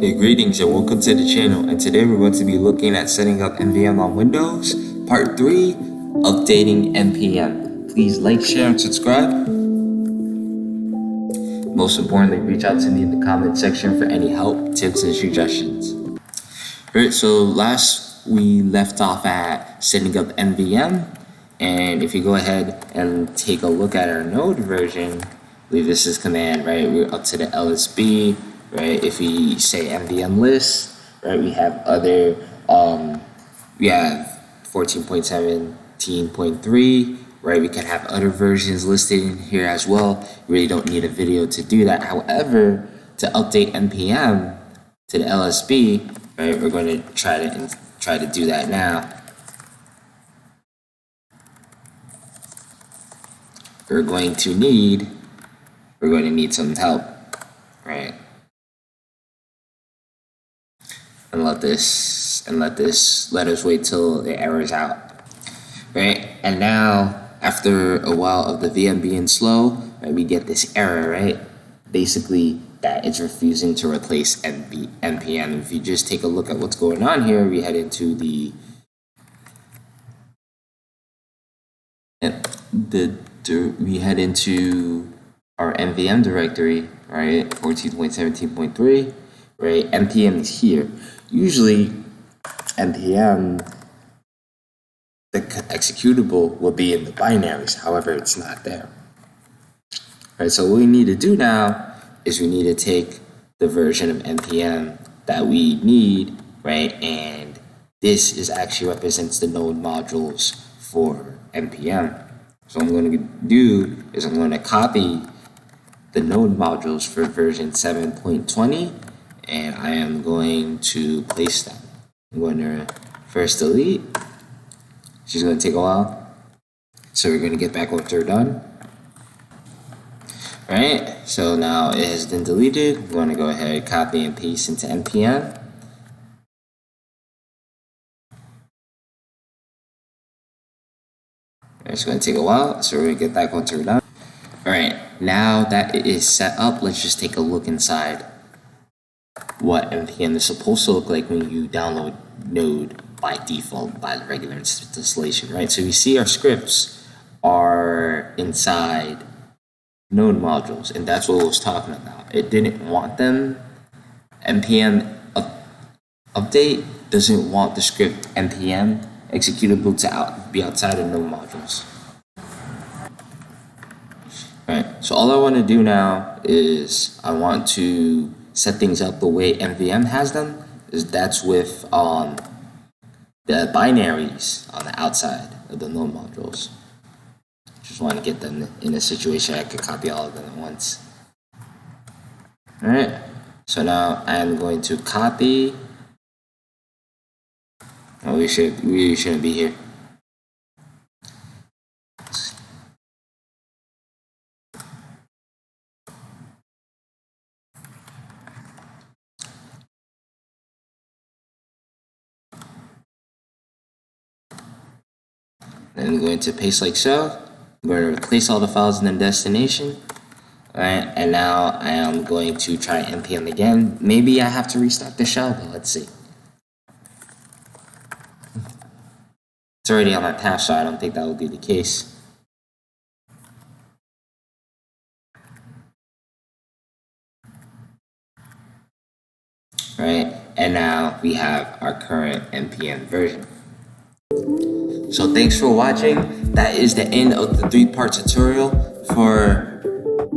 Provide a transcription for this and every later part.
Hey, greetings and welcome to the channel, and today we're going to be looking at setting up NVM on Windows, part 3, updating NPM. Please like, share, and subscribe. Most importantly, reach out to me in the comment section for any help, tips, and suggestions. Alright, so last we left off at setting up NVM, and if you go ahead and take a look at our node version, I believe this is command, right? We're up to the LSB. Right, if we say NVM list, right, we have other, we have 14.17.3, right, we can have other versions listed in here as well. You really don't need a video to do that. However, to update NPM to the LSB, right, we're going to try to do that now. We're going to need some help, right? And let us wait till the error is out, right? And now after a while of the VM being slow, right, we get this error, right? Basically that it's refusing to replace NPM. If you just take a look at what's going on here, we head into our NVM directory, right? 14.17.3, right? NPM is here. Usually NPM, the executable will be in the binaries, however it's not there. Right, so what we need to do now is we need to take the version of NPM that we need, right, and this is actually represents the node modules for NPM. So what I'm going to do is I'm going to copy the node modules for version 7.20, and I am going to place them. I'm going to first delete. She's going to take a while, so we're going to get back once we're done. Alright, so now it has been deleted. We're going to go ahead, copy and paste into NPM. It's going to take a while, so we're going to get back once we're done. Alright, now that it is set up, let's just take a look inside what NPM is supposed to look like when you download Node by default by the regular installation, right? So we see our scripts are inside node modules, and that's what I was talking about. It didn't want them. NPM update doesn't want the script NPM executable to be outside of node modules. Right, so all I want to do now is I want to set things up the way NVM has them. That's with the binaries on the outside of the node modules. Just want to get them in a situation I could copy all of them at once. Alright, so now I'm going to copy. Oh, we shouldn't be here. Then I'm going to paste like so. I'm going to replace all the files in the destination. Alright, and now I am going to try NPM again. Maybe I have to restart the shell, but let's see. It's already on my task, so I don't think that will be the case. Right, and now we have our current NPM version. So thanks for watching. That is the end of the 3-part tutorial for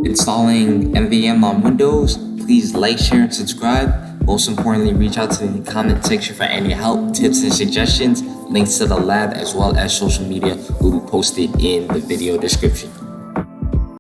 installing NVM on Windows. Please like, share, and subscribe. Most importantly, reach out to the comment section for any help, tips, and suggestions. Links to the lab as well as social media will be posted in the video description.